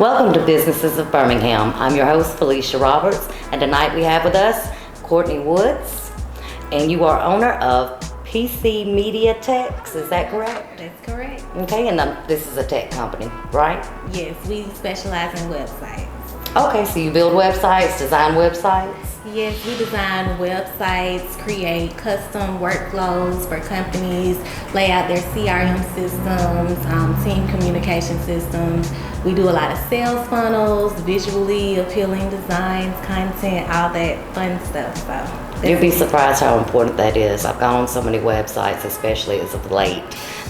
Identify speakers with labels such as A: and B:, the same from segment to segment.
A: Welcome to Businesses of Birmingham. I'm your host, Felicia Roberts, and tonight we have with us Courtney Woods, and you are owner of PC Media Techs, is that correct?
B: That's correct.
A: Okay, and this is a tech company, right?
B: Yes, we specialize in websites.
A: Okay, so you build websites, design websites?
B: Yes, we design websites, create custom workflows for companies, lay out their CRM systems, team communication systems. We do a lot of sales funnels, visually appealing designs, content, all that fun stuff. So
A: you'd be surprised how important that is. I've gone on so many websites, especially as of late,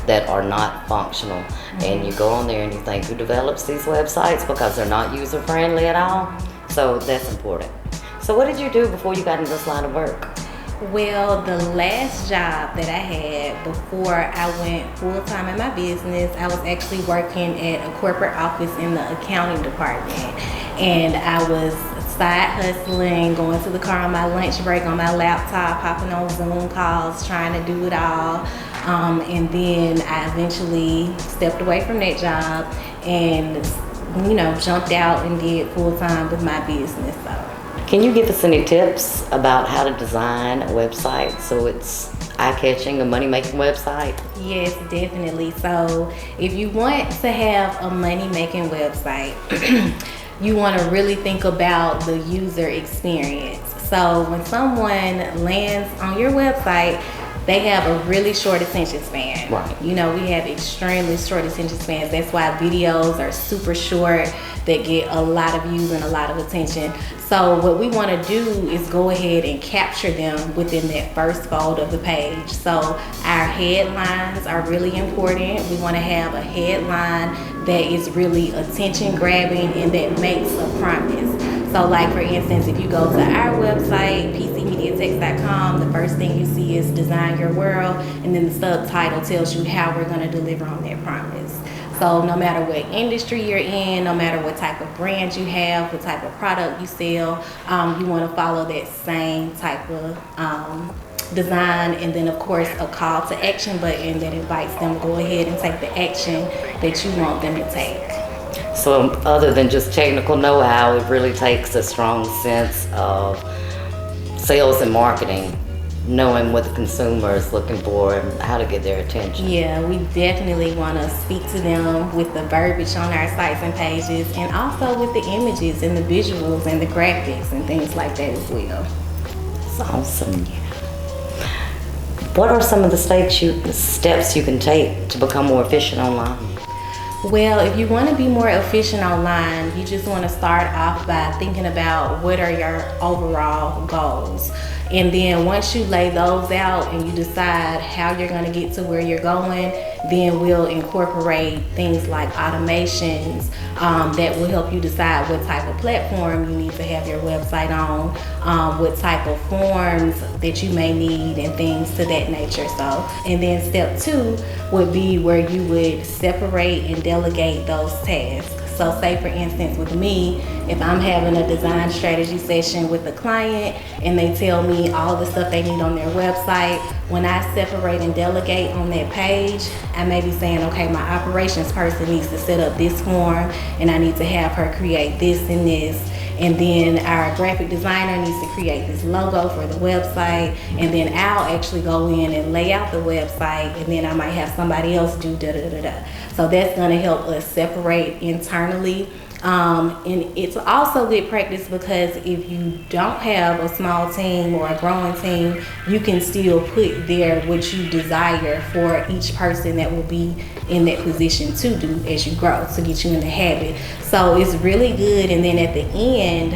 A: that are not functional. Mm-hmm. And you go on there and you think, who develops these websites? Because they're not user friendly at all. So that's important. So what did you do before you got into this line of work?
B: Well, the last job that I had before I went full-time in my business, I was actually working at a corporate office in the accounting department. And I was side hustling, going to the car on my lunch break on my laptop, hopping on Zoom calls, trying to do it all. And then I eventually stepped away from that job and, jumped out and did full-time with my business. So.
A: Can you give us any tips about how to design a website so it's eye-catching, a money-making website?
B: Yes, definitely. So if you want to have a money-making website, you want to really think about the user experience. So when someone lands on your website, they have a really short attention span.
A: Right.
B: We have extremely short attention spans. That's why videos are super short. They get a lot of views and a lot of attention. So what we want to do is go ahead and capture them within that first fold of the page. So our headlines are really important. We want to have a headline that is really attention grabbing and that makes a promise. So like for instance, if you go to our website, PCMediaTech.com, the first thing you see is Design Your World, and then the subtitle tells you how we're going to deliver on that promise. So no matter what industry you're in, no matter what type of brand you have, what type of product you sell, you want to follow that same type of design, and then of course a call to action button that invites them to go ahead and take the action that you want them to take.
A: So other than just technical know-how, it really takes a strong sense of sales and marketing, knowing what the consumer is looking for and how to get their attention.
B: Yeah, we definitely want to speak to them with the verbiage on our sites and pages, and also with the images and the visuals and the graphics and things like that as well.
A: That's awesome. What are some of the steps you can take to become more efficient online?
B: Well, if you want to be more efficient online, you just want to start off by thinking about what are your overall goals. And then once you lay those out and you decide how you're going to get to where you're going, then we'll incorporate things like automations that will help you decide what type of platform you need to have your website on, what type of forms that you may need and things to that nature. So, and then step 2 would be where you would separate and delegate those tasks. So say for instance with me, if I'm having a design strategy session with a client and they tell me all the stuff they need on their website, when I separate and delegate on that page, I may be saying, okay, my operations person needs to set up this form and I need to have her create this and this. And then our graphic designer needs to create this logo for the website, and then I'll actually go in and lay out the website, and then I might have somebody else do da-da-da-da. So that's gonna help us separate internally. And it's also good practice because if you don't have a small team or a growing team, you can still put there what you desire for each person that will be in that position to do as you grow, to get you in the habit. So it's really good. And then at the end,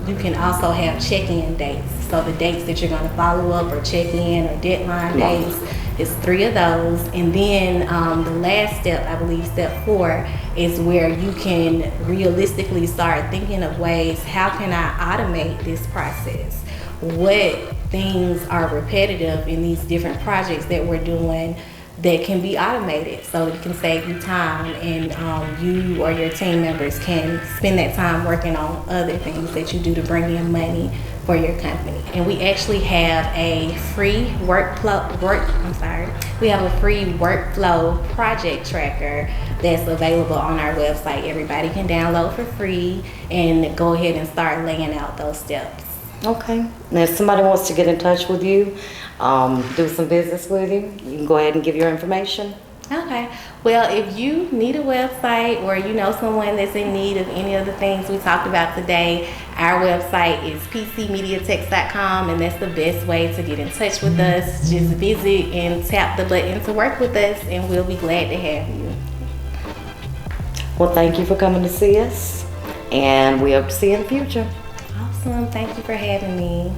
B: you can also have check-in dates. So the dates that you're going to follow up or check in or deadline dates. It's 3 of those. And then the last step, I believe step 4, is where you can realistically start thinking of ways, how can I automate this process? What things are repetitive in these different projects that we're doing that can be automated so it can save you time, and you or your team members can spend that time working on other things that you do to bring in money for your company. And we actually have a free we have a free workflow project tracker that's available on our website. Everybody can download for free and go ahead and start laying out those steps.
A: Okay. Now, if somebody wants to get in touch with you, do some business with you, you can go ahead and give your information.
B: Okay. Well, if you need a website or you know someone that's in need of any of the things we talked about today, our website is pcmediatex.com, and that's the best way to get in touch with us. Just visit and tap the button to work with us, and we'll be glad to have you.
A: Well, thank you for coming to see us, and we hope to see you in the future.
B: Awesome. Thank you for having me.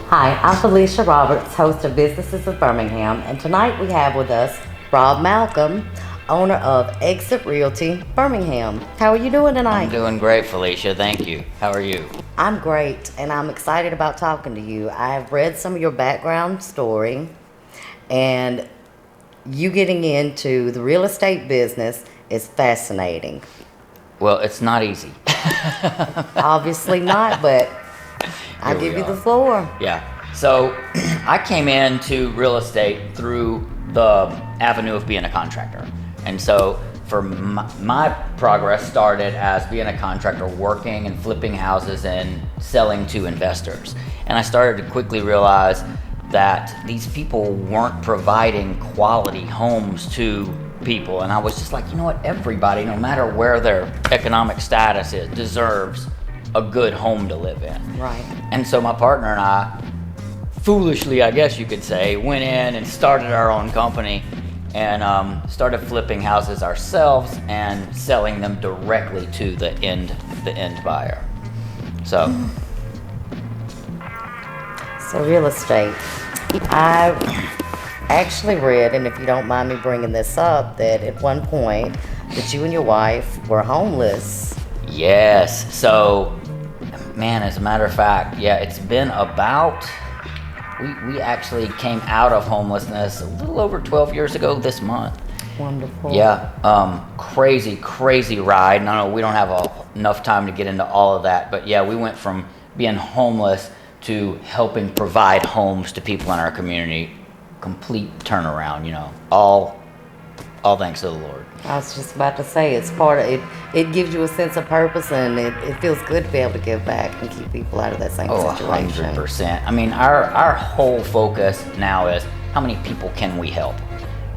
A: Hi, I'm Felicia Roberts, host of Businesses of Birmingham, and tonight we have with us Rob Malcolm, owner of Exit Realty Birmingham. How are you doing tonight?
C: I'm doing great, Felicia. Thank you. How are you?
A: I'm great, and I'm excited about talking to you. I have read some of your background story, and you getting into the real estate business is fascinating.
C: Well, it's not easy.
A: Obviously not, but I'll give you the floor.
C: Yeah. So I came into real estate through the avenue of being a contractor. And so for my progress started as being a contractor, working and flipping houses and selling to investors. And I started to quickly realize that these people weren't providing quality homes to people. And I was just like, you know what? Everybody, no matter where their economic status is, deserves a good home to live in.
A: Right.
C: And so my partner and I, foolishly, I guess you could say, went in and started our own company and started flipping houses ourselves and selling them directly to the end buyer. So
A: real estate. I actually read, and if you don't mind me bringing this up, that at one point that you and your wife were homeless.
C: yes. So, man, as a matter of fact, yeah, it's been about, we actually came out of homelessness a little over 12 years ago this month.
A: Wonderful.
C: Yeah, crazy ride. No, we don't have enough time to get into all of that, but yeah, we went from being homeless to helping provide homes to people in our community. Complete turnaround, you know, all thanks to the Lord.
A: I was just about to say, it's part of it. It gives you a sense of purpose, and it feels good to be able to give back and keep people out of that same situation.
C: 100%. I mean, our whole focus now is how many people can we help?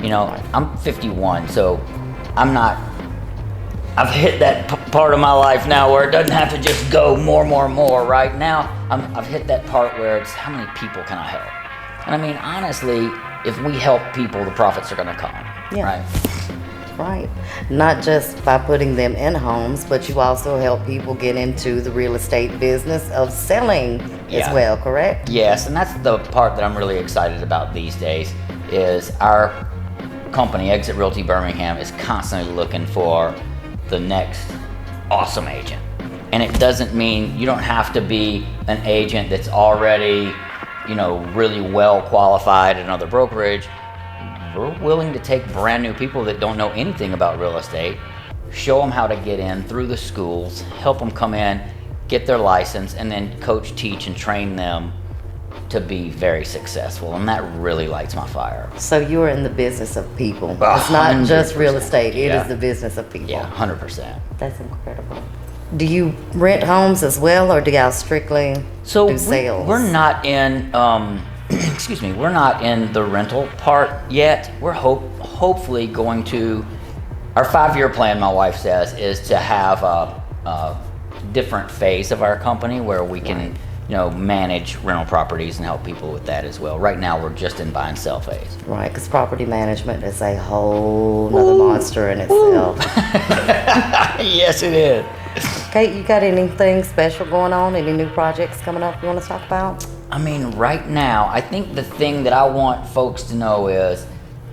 C: You know, I'm 51, so I've hit that part of my life now where it doesn't have to just go more, right? Now, I've hit that part where it's how many people can I help? And I mean, honestly, if we help people, the profits are going to come.
A: Yeah.
C: Right?
A: Right. Not just by putting them in homes, but you also help people get into the real estate business of selling as well, correct?
C: Yes, and that's the part that I'm really excited about these days is our company, Exit Realty Birmingham, is constantly looking for the next awesome agent. And it doesn't mean you don't have to be an agent that's already, you know, really well qualified at another brokerage. We're willing to take brand new people that don't know anything about real estate, show them how to get in through the schools, help them come in, get their license, and then coach, teach, and train them to be very successful. And that really lights my fire.
A: So you're in the business of people. It's not just real estate, it is the business of people.
C: Yeah, 100%.
A: That's incredible. Do you rent homes as well, or do y'all strictly do sales?
C: We're not in, we're not in the rental part yet. We're hopefully going to, our 5-year plan, my wife says, is to have a different phase of our company where we can, you know, manage rental properties and help people with that as well. Right now, we're just in buy and sell phase.
A: Right, because property management is a whole nother monster in itself.
C: Yes, it is.
A: Kate, you got anything special going on? Any new projects coming up you want to talk about?
C: I mean, right now, I think the thing that I want folks to know is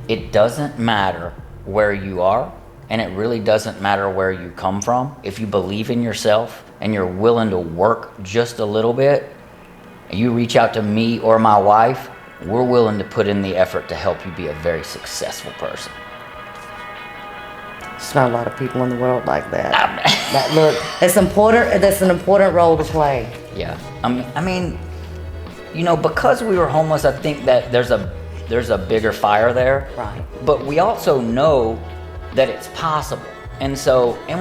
C: it doesn't matter where you are, and it really doesn't matter where you come from. If you believe in yourself and you're willing to work just a little bit, and you reach out to me or my wife, we're willing to put in the effort to help you be a very successful person.
A: There's not a lot of people in the world like that. That look, it's important. That's an important role to play.
C: Yeah, I mean, you know, because we were homeless, I think that there's a bigger fire there.
A: Right.
C: But we also know that it's possible, and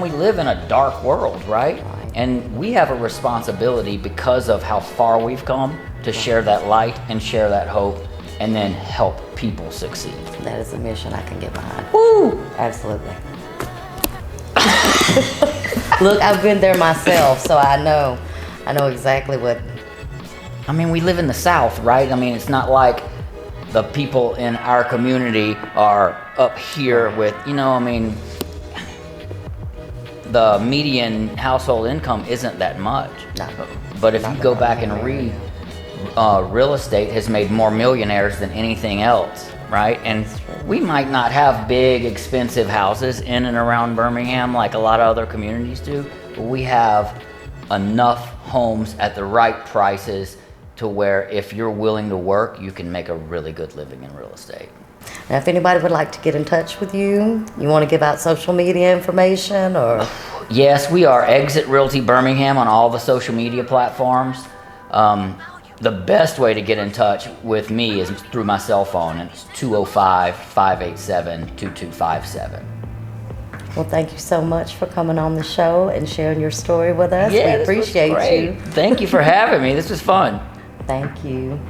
C: we live in a dark world, right?
A: Right.
C: And we have a responsibility because of how far we've come to share that light and share that hope, and then help people succeed.
A: That is a mission I can get behind.
C: Woo!
A: Absolutely. Look, I've been there myself, so I know exactly what.
C: I mean, we live in the South, right? I mean, it's not like the people in our community are up here with, you know, I mean, the median household income isn't that much.
A: No.
C: But if you go back and read, real estate has made more millionaires than anything else, right? And we might not have big, expensive houses in and around Birmingham like a lot of other communities do, but we have enough homes at the right prices to where if you're willing to work, you can make a really good living in real estate.
A: Now, if anybody would like to get in touch with you, you want to give out social media information or?
C: Yes, we are Exit Realty Birmingham on all the social media platforms. The best way to get in touch with me is through my cell phone, and it's 205-587-2257.
A: Well, thank you so much for coming on the show and sharing your story with us.
C: Yeah,
A: we appreciate you.
C: Thank you for having me. This was fun.
A: Thank you.